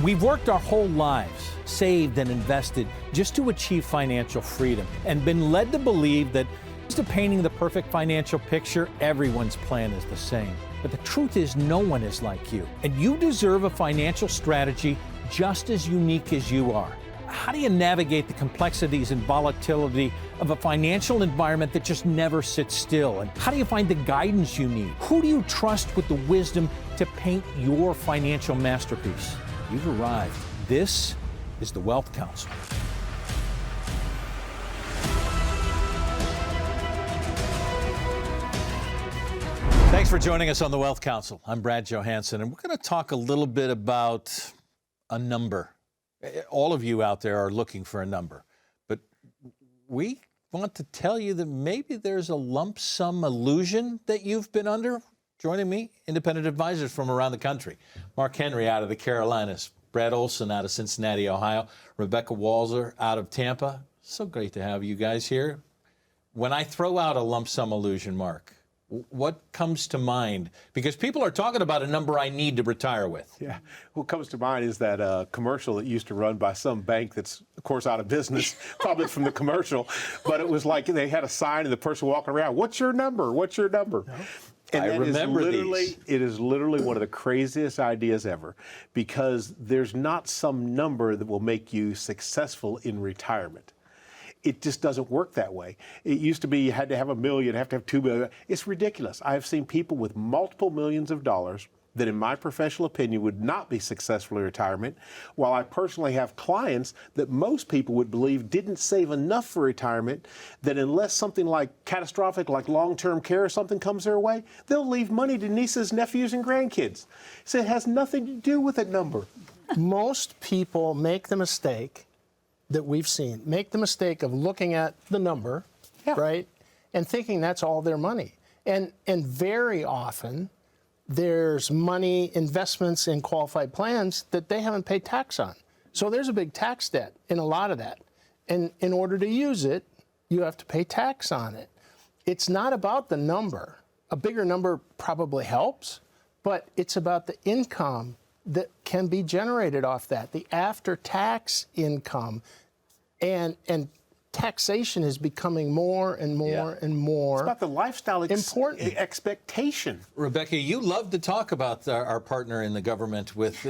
We've worked our whole lives, saved and invested just to achieve financial freedom, and been led to believe that instead of painting the perfect financial picture, everyone's plan is the same. But the truth is, no one is like you, and you deserve a financial strategy just as unique as you are. How do you navigate the complexities and volatility of a financial environment that just never sits still? And how do you find the guidance you need? Who do you trust with the wisdom to paint your financial masterpiece? You've arrived. This is the Wealth Council. Thanks for joining us on the Wealth Council. I'm Brad Johansson, and we're going to talk a little bit about a number. All of you out there are looking for a number, but we want to tell you that maybe there's a lump sum illusion that you've been under. Joining me, independent advisors from around the country. Mark Henry out of the Carolinas, Brad Olson out of Cincinnati, Ohio, Rebecca Walzer out of Tampa. So great to have you guys here. When I throw out a lump sum illusion, Mark, what comes to mind? Because people are talking about a number I need to retire with. Yeah, what comes to mind is that commercial that used to run by some bank that's, of course, out of business, probably from the commercial. But it was like they had a sign and the person walking around, "What's your number? What's your number?" No. And I remember these. It is literally one of the craziest ideas ever, because there's not some number that will make you successful in retirement. It just doesn't work that way. It used to be you had to have $1 million, have to have $2 million. It's ridiculous. I've seen people with multiple millions of dollars that, in my professional opinion, would not be successful in retirement, while I personally have clients that most people would believe didn't save enough for retirement, that unless something like catastrophic, like long-term care or something comes their way, they'll leave money to nieces, nephews, and grandkids. So it has nothing to do with a number. Most people make the mistake that we've seen, make the mistake of looking at the number, right, and thinking that's all their money. And very often, there's money, investments in qualified plans that they haven't paid tax on. So there's a big tax debt in a lot of that. And in order to use it, you have to pay tax on it. It's not about the number. A bigger number probably helps, but it's about the income that can be generated off that, the after-tax income. And taxation is becoming more and more and more. It's about the lifestyle important expectation. Rebecca, you love to talk about our partner in the government with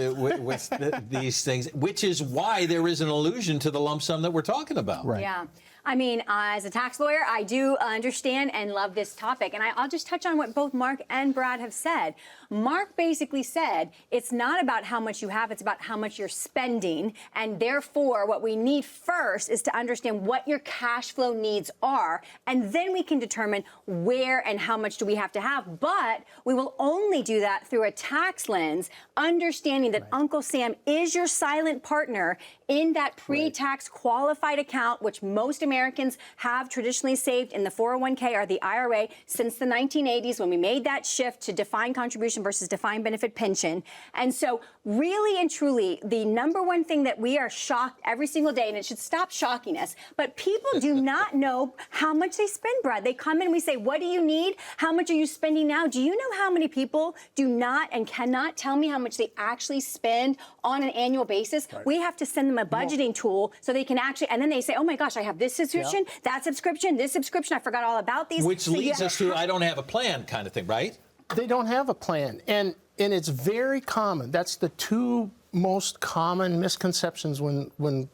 these things, which is why there is an allusion to the lump sum that we're talking about. Right. Yeah. I mean, as a tax lawyer, I do understand and love this topic. And I'll just touch on what both Mark and Brad have said. Mark basically said it's not about how much you have, it's about how much you're spending. And therefore, what we need first is to understand what your cash flow needs are. And then we can determine where and how much do we have to have. But we will only do that through a tax lens, understanding that Uncle Sam is your silent partner in that pre-tax qualified account, which most Americans have traditionally saved in the 401k or the IRA since the 1980s, when we made that shift to defined contribution versus defined benefit pension. And so really and truly, the number one thing that we are shocked every single day, and it should stop shocking us, but people do not know how much they spend, Brad. They come in, we say, what do you need? How much are you spending now? Do you know how many people do not and cannot tell me how much they actually spend on an annual basis? Right. We have to send them a budgeting tool so they can actually, and then they say, oh my gosh, I have this subscription, that subscription, this subscription, I forgot all about these. Which leads us to, I don't have a plan kind of thing, right? They don't have a plan. And it's very common. That's the two most common misconceptions when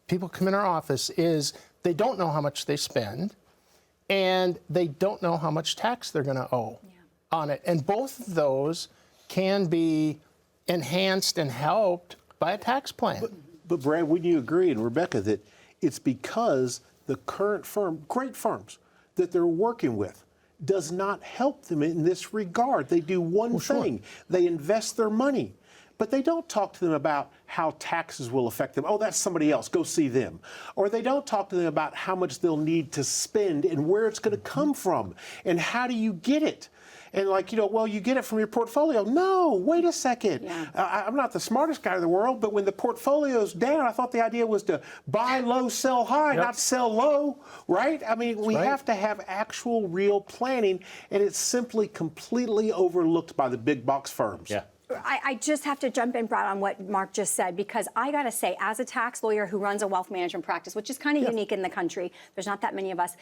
people come in our office is they don't know how much they spend and they don't know how much tax they're going to owe on it. And both of those can be enhanced and helped by a tax plan. But Brad, wouldn't you agree, and Rebecca, that it's because the current firm, great firms that they're working with, does not help them in this regard. They do one thing. Sure. They invest their money. But they don't talk to them about how taxes will affect them. Oh, that's somebody else. Go see them. Or they don't talk to them about how much they'll need to spend and where it's going to come from and how do you get it. And like, well, you get it from your portfolio. No, wait a second. Yeah. I'm not the smartest guy in the world, but when the portfolio's down, I thought the idea was to buy low, sell high, not sell low, right? I mean, we have to have actual real planning, and it's simply completely overlooked by the big box firms. Yeah. I just have to jump in, Brad, on what Mark just said, because I got to say, as a tax lawyer who runs a wealth management practice, which is kind of unique in the country, there's not that many of us,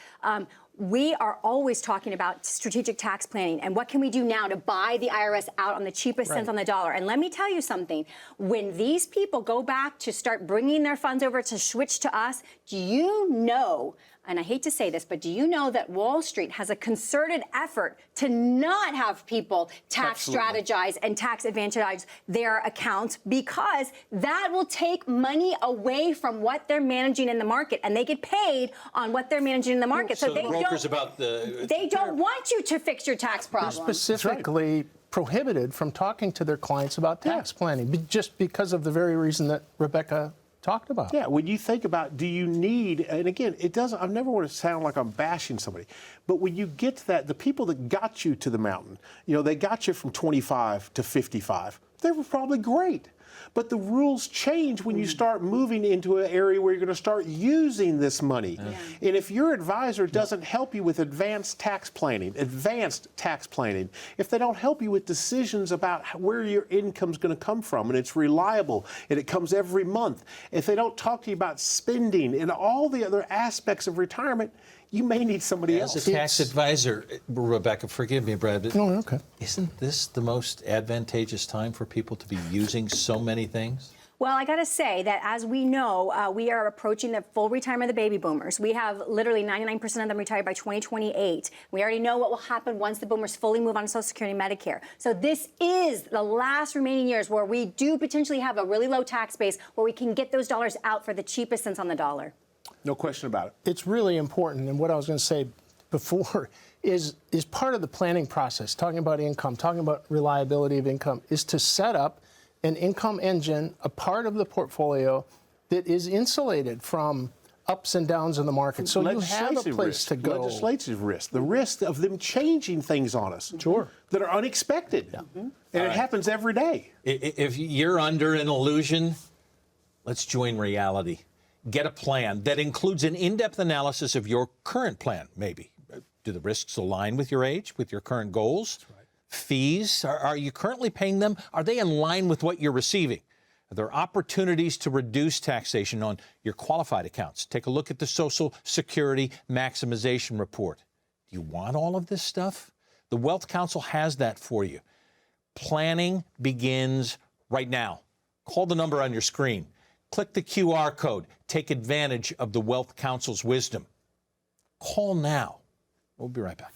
we are always talking about strategic tax planning and what can we do now to buy the IRS out on the cheapest cents on the dollar. And let me tell you something, when these people go back to start bringing their funds over to switch to us, do you know, and I hate to say this, but do you know that Wall Street has a concerted effort to not have people tax strategize and tax advantage their accounts, because that will take money away from what they're managing in the market, and they get paid on what they're managing in the market. So they don't want you to fix your tax problem. They're specifically prohibited from talking to their clients about tax planning, just because of the very reason that Rebecca talked about. Yeah, when you think about, do you need, and again, it doesn't, I never want to sound like I'm bashing somebody, but when you get to that, the people that got you to the mountain, you know, they got you from 25 to 55. They were probably great. But the rules change when you start moving into an area where you're going to start using this money. And if your advisor doesn't help you with advanced tax planning, if they don't help you with decisions about where your income's going to come from, and it's reliable, and it comes every month, if they don't talk to you about spending and all the other aspects of retirement, you may need somebody else. As a tax advisor, Rebecca, forgive me, Brad, but okay. Isn't this the most advantageous time for people to be using so many things? Well, I got to say that as we know, we are approaching the full retirement of the baby boomers. We have literally 99% of them retired by 2028. We already know what will happen once the boomers fully move on to Social Security and Medicare. So this is the last remaining years where we do potentially have a really low tax base where we can get those dollars out for the cheapest cents on the dollar. No question about it. It's really important, and what I was going to say before is part of the planning process, talking about income, talking about reliability of income, is to set up an income engine, a part of the portfolio that is insulated from ups and downs in the market. So you have a place to go. Legislative risk, the risk of them changing things on us that are unexpected. And it happens every day. If you're under an illusion, let's join reality. Get a plan that includes an in-depth analysis of your current plan, maybe. Do the risks align with your age, with your current goals? Fees, are you currently paying them? Are they in line with what you're receiving? Are there opportunities to reduce taxation on your qualified accounts? Take a look at the Social Security Maximization Report. Do you want all of this stuff? The Wealth Council has that for you. Planning begins right now. Call the number on your screen. Click the QR code. Take advantage of the Wealth Council's wisdom. Call now. We'll be right back.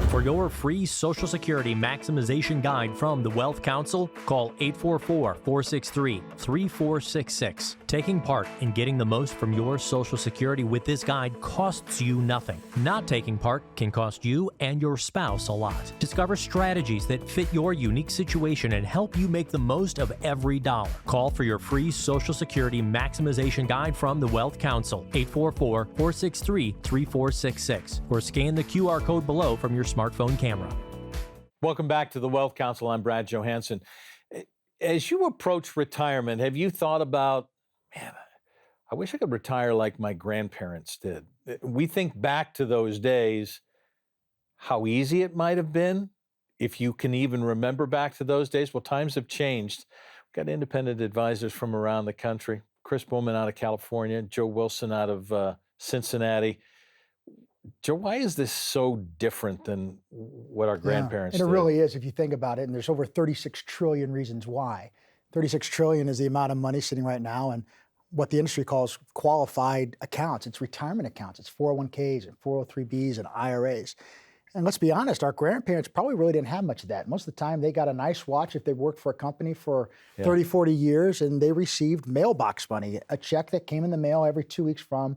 For your free Social Security maximization guide from the Wealth Council, call 844-463-3466. Taking part in getting the most from your Social Security with this guide costs you nothing. Not taking part can cost you and your spouse a lot. Discover strategies that fit your unique situation and help you make the most of every dollar. Call for your free Social Security maximization guide from the Wealth Council, 844-463-3466, or scan the QR code below from your smartphone camera. Welcome back to the Wealth Council. I'm Brad Johansson. As you approach retirement, have you thought about, man, I wish I could retire like my grandparents did? We think back to those days, how easy it might have been, if you can even remember back to those days. Well, times have changed. We've got independent advisors from around the country. Chris Bowman out of California, Joe Wilson out of Cincinnati. Joe, why is this so different than what our grandparents did? And it really is, if you think about it, and there's over 36 trillion reasons why. 36 trillion is the amount of money sitting right now and what the industry calls qualified accounts. It's retirement accounts. It's 401ks and 403bs and IRAs. And let's be honest, our grandparents probably really didn't have much of that. Most of the time, they got a nice watch if they worked for a company for 30, 40 years, and they received mailbox money, a check that came in the mail every 2 weeks from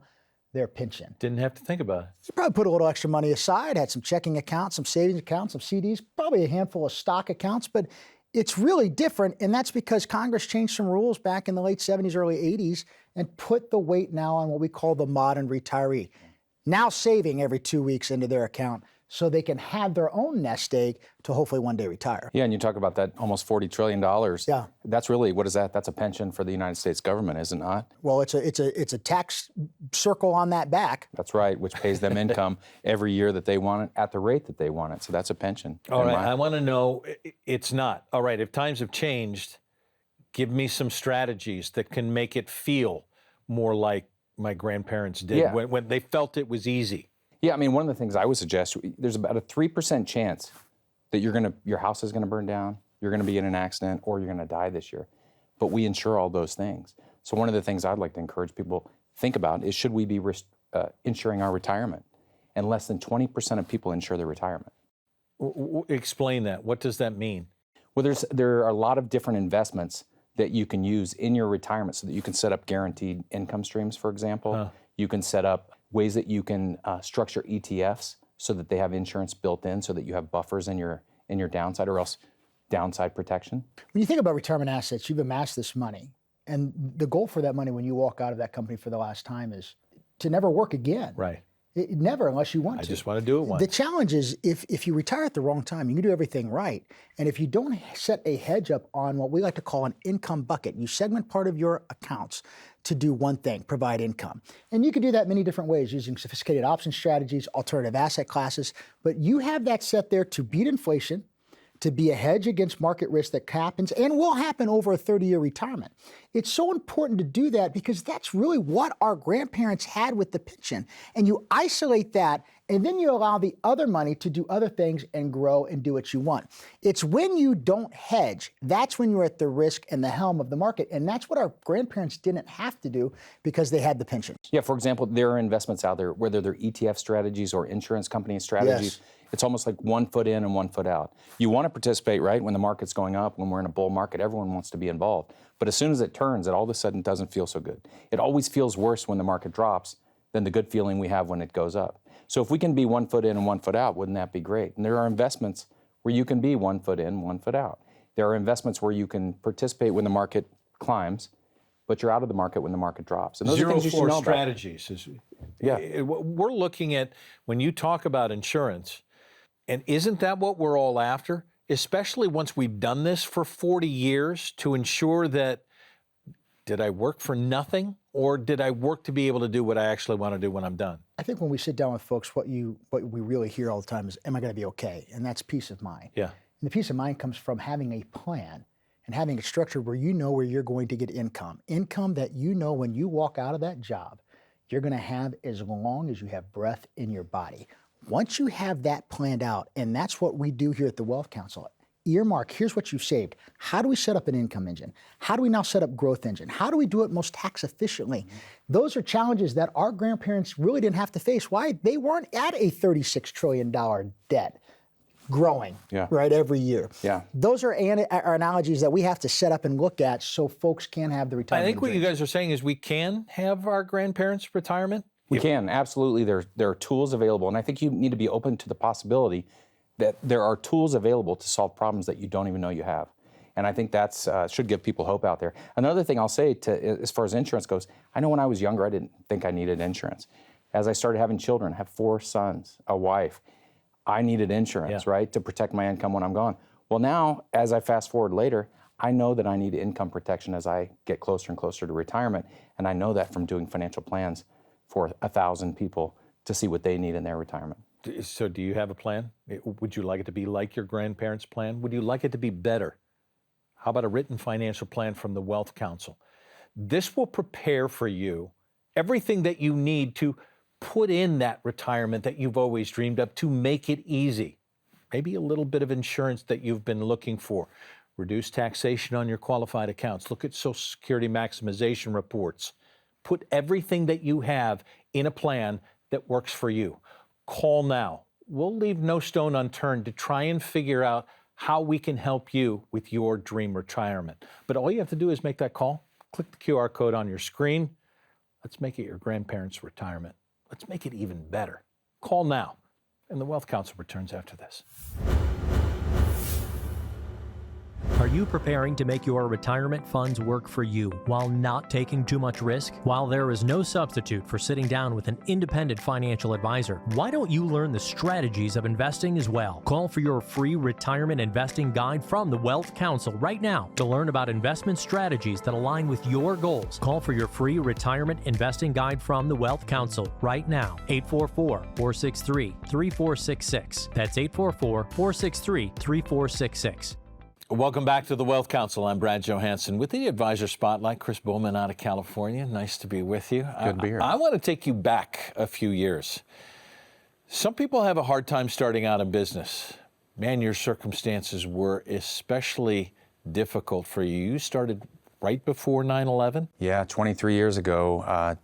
their pension. Didn't have to think about it. You probably put a little extra money aside, had some checking accounts, some savings accounts, some CDs, probably a handful of stock accounts, but it's really different, and that's because Congress changed some rules back in the late 70s, early 80s, and put the weight now on what we call the modern retiree. Now saving every 2 weeks into their account, so they can have their own nest egg to hopefully one day retire. Yeah, and you talk about that almost $40 trillion. Yeah. That's really, what is that? That's a pension for the United States government, is it not? Well, it's a tax circle on that back. That's right, which pays them income every year that they want it at the rate that they want it. So that's a pension. All right, I want to know, it's not. All right, if times have changed, give me some strategies that can make it feel more like my grandparents did when they felt it was easy. Yeah, I mean, one of the things I would suggest, there's about a 3% chance that your house is going to burn down, you're going to be in an accident, or you're going to die this year. But we insure all those things. So one of the things I'd like to encourage people to think about is, should we be insuring our retirement? And less than 20% of people insure their retirement. Explain that. What does that mean? Well, there are a lot of different investments that you can use in your retirement so that you can set up guaranteed income streams, for example. You can set up ways that you can structure ETFs so that they have insurance built in, so that you have buffers in your downside, or else downside protection. When you think about retirement assets, you've amassed this money, and the goal for that money when you walk out of that company for the last time is to never work again. Right. Never, unless you want to. I just want to do it once. The challenge is if you retire at the wrong time, you can do everything right. And if you don't set a hedge up on what we like to call an income bucket, you segment part of your accounts to do one thing, provide income. And you can do that many different ways, using sophisticated option strategies, alternative asset classes. But you have that set there to beat inflation, to be a hedge against market risk that happens and will happen over a 30-year retirement. It's so important to do that because that's really what our grandparents had with the pension. And you isolate that, and then you allow the other money to do other things and grow and do what you want. It's when you don't hedge, that's when you're at the risk and the helm of the market. And that's what our grandparents didn't have to do because they had the pension. Yeah, for example, there are investments out there, whether they're ETF strategies or insurance company strategies. Yes. It's almost like 1 foot in and 1 foot out. You want to participate, right, when the market's going up, when we're in a bull market, everyone wants to be involved. But as soon as it turns, it all of a sudden doesn't feel so good. It always feels worse when the market drops than the good feeling we have when it goes up. So if we can be 1 foot in and 1 foot out, wouldn't that be great? And there are investments where you can be 1 foot in, 1 foot out. There are investments where you can participate when the market climbs, but you're out of the market when the market drops. And those are things you should know about. strategies. We're looking at, when you talk about insurance, and isn't that what we're all after? Especially once we've done this for 40 years, to ensure that, did I work for nothing, or did I work to be able to do what I actually want to do when I'm done? I think when we sit down with folks, what we really hear all the time is, am I going to be okay? And that's peace of mind. Yeah. And the peace of mind comes from having a plan and having a structure where you know where you're going to get income. Income that you know when you walk out of that job, you're going to have as long as you have breath in your body. Once you have that planned out, and that's what we do here at the Wealth Council, earmark, here's what you've saved. How do we set up an income engine? How do we now set up growth engine? How do we do it most tax efficiently? Those are challenges that our grandparents really didn't have to face. Why? They weren't at a $36 trillion debt growing, right, every year. Yeah. Those are analogies that we have to set up and look at so folks can have the retirement. I think what you guys are saying is we can have our grandparents' retirement? We can, absolutely. There are tools available, and I think you need to be open to the possibility that there are tools available to solve problems that you don't even know you have. And I think that's should give people hope out there. Another thing I'll say, as far as insurance goes, I know when I was younger, I didn't think I needed insurance. As I started having children, I have 4 sons, a wife, I needed insurance, right, to protect my income when I'm gone. Well, now, as I fast forward later, I know that I need income protection as I get closer and closer to retirement, and I know that from doing financial plans for 1,000 people to see what they need in their retirement. So do you have a plan? Would you like it to be like your grandparents' plan? Would you like it to be better? How about a written financial plan from the Wealth Council? This will prepare for you everything that you need to put in that retirement that you've always dreamed of, to make it easy. Maybe a little bit of insurance that you've been looking for. Reduce taxation on your qualified accounts. Look at Social Security maximization reports. Put everything that you have in a plan that works for you. Call now. We'll leave no stone unturned to try and figure out how we can help you with your dream retirement. But all you have to do is make that call. Click the QR code on your screen. Let's make it your grandparents' retirement. Let's make it even better. Call now. And the Wealth Council returns after this. Are Are you preparing to make your retirement funds work for you while not taking too much risk? While there is no substitute for sitting down with an independent financial advisor, why don't you learn the strategies of investing as well? Call for your free retirement investing guide from the Wealth Council right now to learn about investment strategies that align with your goals. Call for your free retirement investing guide from the Wealth Council right now. 844-463-3466. That's 844-463-3466. Welcome back to the Wealth Council. I'm Brad Johansson with the Advisor Spotlight. Chris Bowman out of California. Nice to be with you. Good to be here. I want to take you back a few years. Some people have a hard time starting out in business. Man, your circumstances were especially difficult for you. You started right before 9/11? Yeah, 23 years ago,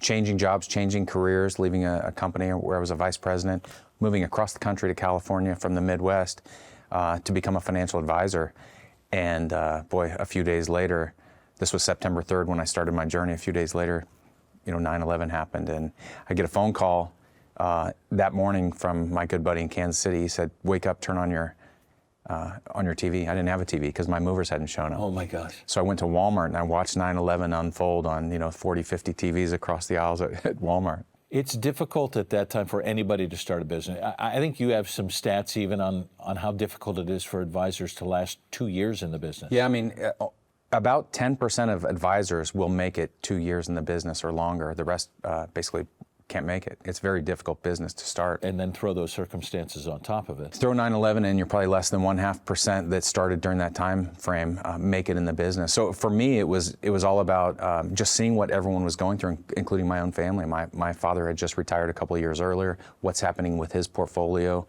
changing jobs, changing careers, leaving a company where I was a vice president, moving across the country to California from the Midwest to become a financial advisor. And boy, a few days later, this was September 3rd when I started my journey. A few days later, 9/11 happened, and I get a phone call that morning from my good buddy in Kansas City. He said, "Wake up, turn on your TV." I didn't have a TV because my movers hadn't shown up. Oh my gosh. So I went to Walmart and I watched 9/11 unfold on 40, 50 TVs across the aisles at Walmart. It's difficult at that time for anybody to start a business. I think you have some stats even on how difficult it is for advisors to last 2 years in the business. Yeah, I mean, about 10% of advisors will make it 2 years in the business or longer. The rest basically can't make it. It's a very difficult business to start. And then throw those circumstances on top of it. Throw 9/11 in, you're probably less than 0.5% that started during that time frame make it in the business. So for me, it was all about just seeing what everyone was going through, including my own family. My father had just retired a couple of years earlier. What's happening with his portfolio?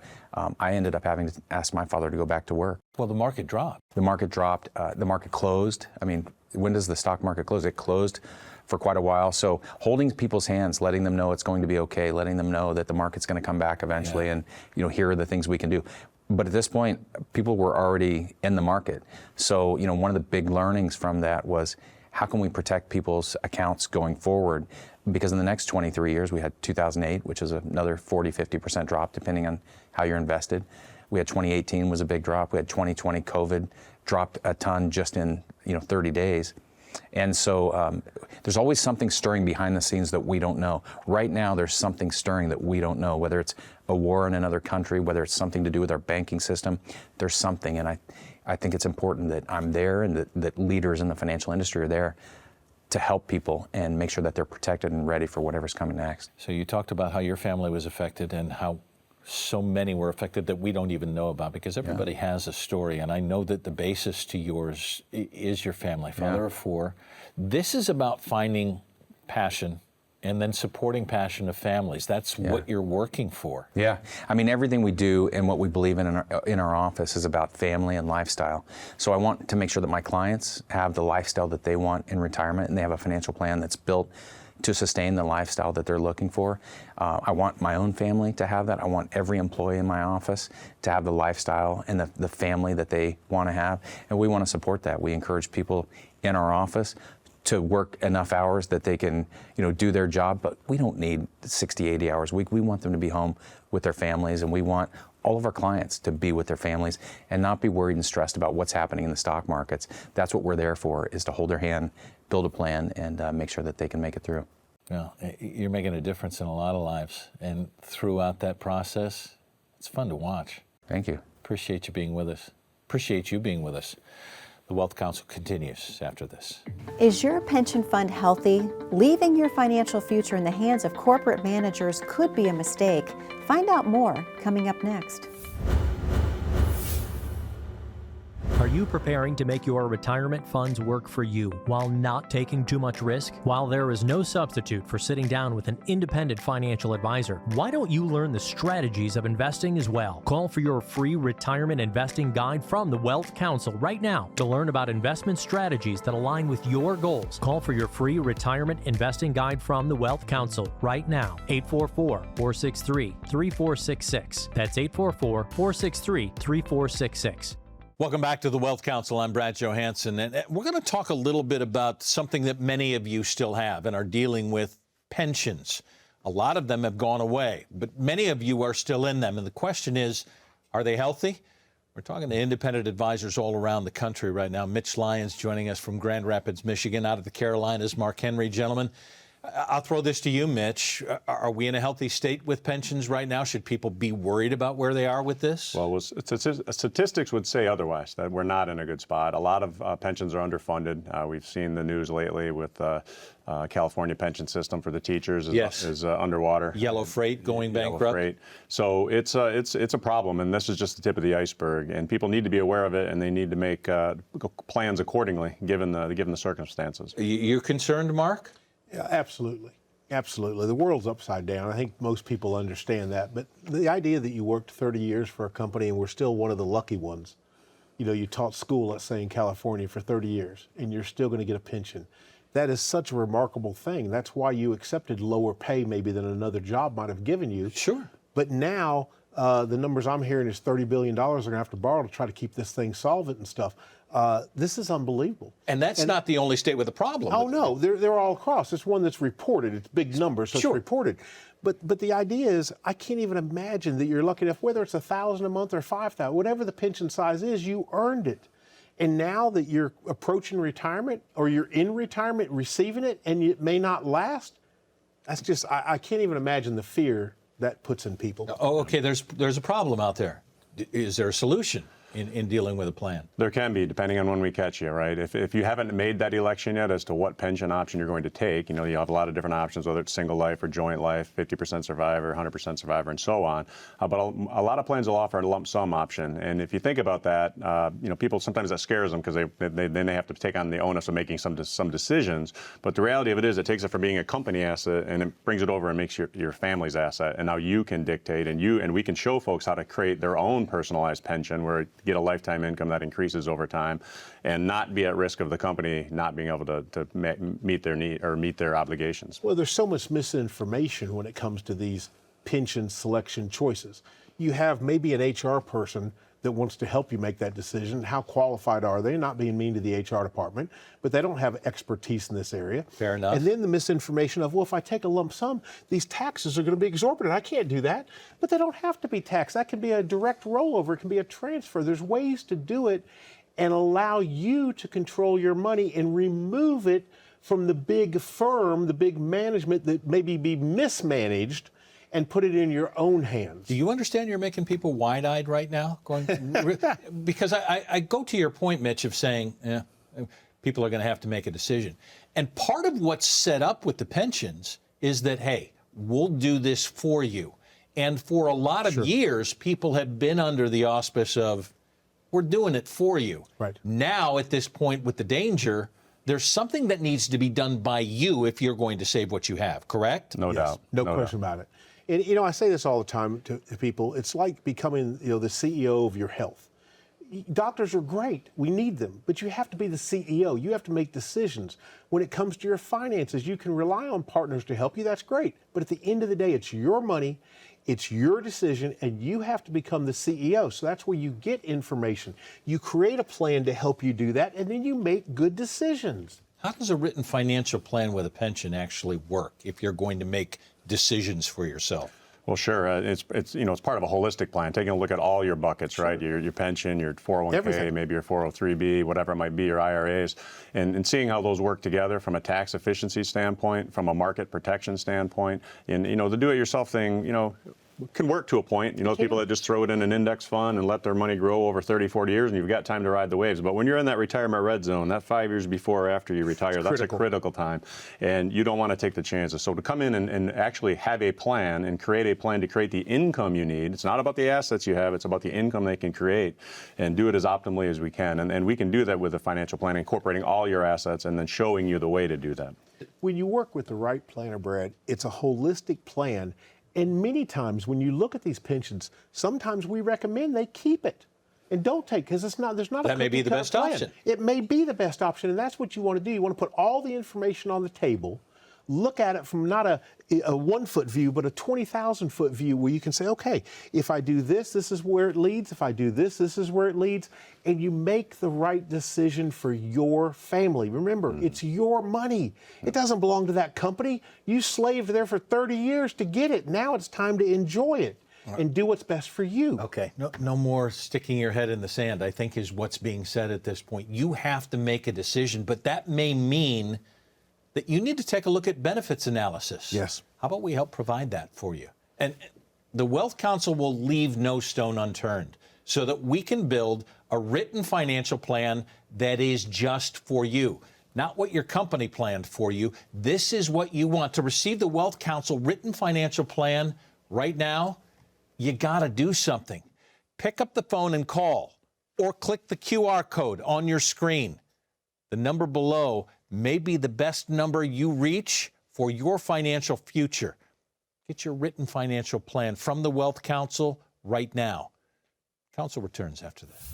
I ended up having to ask my father to go back to work. Well, the market dropped. The market dropped. The market closed. I mean, when does the stock market close? It closed for quite a while. So holding people's hands, letting them know it's going to be okay, letting them know that the market's going to come back eventually, and here are the things we can do. But at this point, people were already in the market. So one of the big learnings from that was, how can we protect people's accounts going forward? Because in the next 23 years, we had 2008, which is another 40, 50% drop, depending on how you're invested. We had 2018 was a big drop. We had 2020, COVID dropped a ton just in 30 days. And so there's always something stirring behind the scenes that we don't know. Right now, there's something stirring that we don't know, whether it's a war in another country, whether it's something to do with our banking system. There's something, and I think it's important that I'm there and that leaders in the financial industry are there to help people and make sure that they're protected and ready for whatever's coming next. So you talked about how your family was affected and how so many were affected that we don't even know about, because everybody has a story. And I know that the basis to yours is your family, father of four. This is about finding passion and then supporting passion of families. That's what you're working for. Yeah, I mean, everything we do and what we believe in our office is about family and lifestyle. So I want to make sure that my clients have the lifestyle that they want in retirement, and they have a financial plan that's built to sustain the lifestyle that they're looking for. I want my own family to have that. I want every employee in my office to have the lifestyle and the family that they want to have, and we want to support that. We encourage people in our office to work enough hours that they can, do their job, but we don't need 60, 80 hours a week. We want them to be home with their families, and we want all of our clients to be with their families and not be worried and stressed about what's happening in the stock markets. That's what we're there for, is to hold their hand, build a plan, and make sure that they can make it through. Yeah, you're making a difference in a lot of lives, and throughout that process, it's fun to watch. Thank you. Appreciate you being with us. Appreciate you being with us. The Wealth Council continues after this. Is your pension fund healthy? Leaving your financial future in the hands of corporate managers could be a mistake. Find out more coming up next. Are you preparing to make your retirement funds work for you while not taking too much risk? While there is no substitute for sitting down with an independent financial advisor, why don't you learn the strategies of investing as well? Call for your free retirement investing guide from the Wealth Council right now to learn about investment strategies that align with your goals. Call for your free retirement investing guide from the Wealth Council right now. 844-463-3466. That's 844-463-3466. Welcome back to the Wealth Council. I'm Brad Johansson, and we're going to talk a little bit about something that many of you still have and are dealing with: pensions. A lot of them have gone away, but many of you are still in them. And the question is, are they healthy? We're talking to independent advisors all around the country right now. Mitch Lyons joining us from Grand Rapids, Michigan. Out of the Carolinas, Mark Henry. Gentlemen, I'll throw this to you, Mitch. Are we in a healthy state with pensions right now? Should people be worried about where they are with this? Well, statistics would say otherwise, that we're not in a good spot. A lot of pensions are underfunded. We've seen the news lately with California pension system for the teachers is underwater. Yellow Freight going bankrupt. Yellow Freight. So it's a problem, and this is just the tip of the iceberg. And people need to be aware of it, and they need to make plans accordingly, given the circumstances. You're concerned, Mark? Yeah, absolutely. Absolutely. The world's upside down. I think most people understand that. But the idea that you worked 30 years for a company and we're still one of the lucky ones, you taught school, let's say, in California for 30 years, and you're still going to get a pension. That is such a remarkable thing. That's why you accepted lower pay maybe than another job might have given you. Sure. But now the numbers I'm hearing is $30 billion they're going to have to borrow to try to keep this thing solvent and stuff. This is unbelievable. And that's not the only state with a problem. Oh, no, they're all across. It's one that's reported. It's big numbers, so Sure. It's reported. But the idea is, I can't even imagine that you're lucky enough, whether it's $1,000 a month or $5,000, whatever the pension size is, you earned it. And now that you're approaching retirement or you're in retirement receiving it and it may not last, that's just, I can't even imagine the fear that puts in people. Oh, okay, there's a problem out there. Is there a solution in dealing with a plan? There can be, depending on when we catch you, right? If you haven't made that election yet as to what pension option you're going to take, you have a lot of different options, whether it's single life or joint life, 50% survivor, 100% survivor, and so on. But a lot of plans will offer a lump sum option. And if you think about that, people, sometimes that scares them because then they have to take on the onus of making some decisions. But the reality of it is, it takes it from being a company asset and it brings it over and makes your family's asset. And now you can dictate and we can show folks how to create their own personalized pension where get a lifetime income that increases over time and not be at risk of the company not being able to meet their need or meet their obligations. Well, there's so much misinformation when it comes to these pension selection choices. You have maybe an HR person that wants to help you make that decision. How qualified are they? Not being mean to the HR department, but they don't have expertise in this area. Fair enough. And then the misinformation of, well, if I take a lump sum, these taxes are going to be exorbitant. I can't do that. But they don't have to be taxed. That can be a direct rollover. It can be a transfer. There's ways to do it and allow you to control your money and remove it from the big firm, the big management that maybe be mismanaged, and put it in your own hands. Do you understand you're making people wide-eyed right now? Because I go to your point, Mitch, of saying people are going to have to make a decision. And part of what's set up with the pensions is that, hey, we'll do this for you. And for a lot of years, people have been under the auspice of, we're doing it for you. Right. Now, at this point with the danger, there's something that needs to be done by you if you're going to save what you have, correct? No doubt. No question about it. And, I say this all the time to people. It's like becoming, the CEO of your health. Doctors are great. We need them. But you have to be the CEO. You have to make decisions. When it comes to your finances, you can rely on partners to help you. That's great. But at the end of the day, it's your money. It's your decision, and you have to become the CEO. So that's where you get information. You create a plan to help you do that, and then you make good decisions. How does a written financial plan with a pension actually work if you're going to make decisions for yourself? Well, sure. It's part of a holistic plan, taking a look at all your buckets, right? Your pension, your 401k, Everything. maybe your 403b, whatever it might be, your IRAs, and seeing how those work together from a tax efficiency standpoint, from a market protection standpoint, and the do-it-yourself thing, can work to a point. Those people that just throw it in an index fund and let their money grow over 30, 40 years, and you've got time to ride the waves. But when you're in that retirement red zone, that 5 years before or after you retire, that's a critical time. And you don't want to take the chances. So to come in and actually have a plan and create a plan to create the income you need, it's not about the assets you have, it's about the income they can create, and do it as optimally as we can. And we can do that with a financial plan, incorporating all your assets and then showing you the way to do that. When you work with the right planner, Brad, it's a holistic plan. And many times when you look at these pensions, sometimes we recommend they keep it and don't take, because there's not That may be the best option. It may be the best option, and that's what you want to do. You want to put all the information on the table, look at it from not a 1-foot view, but a 20,000-foot view where you can say, okay, if I do this, this is where it leads. If I do this, this is where it leads. And you make the right decision for your family. Remember, it's your money. It doesn't belong to that company. You slaved there for 30 years to get it. Now it's time to enjoy it. and do what's best for you. Okay, no more sticking your head in the sand, I think is what's being said at this point. You have to make a decision, but that may mean that you need to take a look at benefits analysis. Yes. How about we help provide that for you? And the Wealth Council will leave no stone unturned so that we can build a written financial plan that is just for you. Not what your company planned for you. This is what you want. To receive the Wealth Council written financial plan right now, you got to do something. Pick up the phone and call, or click the QR code on your screen. The number below may be the best number you reach for your financial future. Get your written financial plan from the Wealth Council right now. Council returns after this.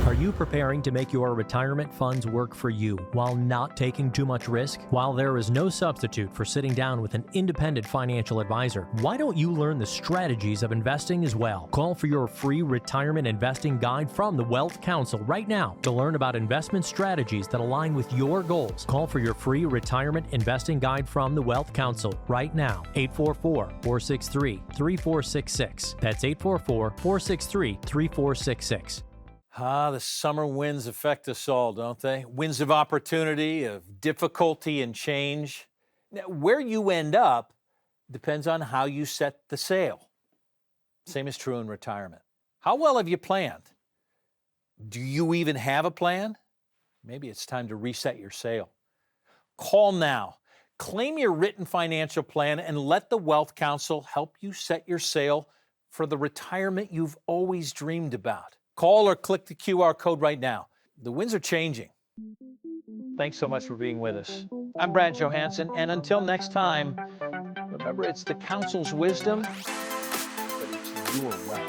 Are you preparing to make your retirement funds work for you while not taking too much risk? While there is no substitute for sitting down with an independent financial advisor, why don't you learn the strategies of investing as well? Call for your free retirement investing guide from the Wealth Council right now to learn about investment strategies that align with your goals. Call for your free retirement investing guide from the Wealth Council right now. 844-463-3466. That's 844-463-3466. The summer winds affect us all, don't they? Winds of opportunity, of difficulty and change. Now, where you end up depends on how you set the sail. Same is true in retirement. How well have you planned? Do you even have a plan? Maybe it's time to reset your sail. Call now. Claim your written financial plan and let the Wealth Council help you set your sail for the retirement you've always dreamed about. Call or click the QR code right now. The winds are changing. Thanks so much for being with us. I'm Brad Johansson, and until next time, remember, it's the Council's wisdom, but it's your wealth.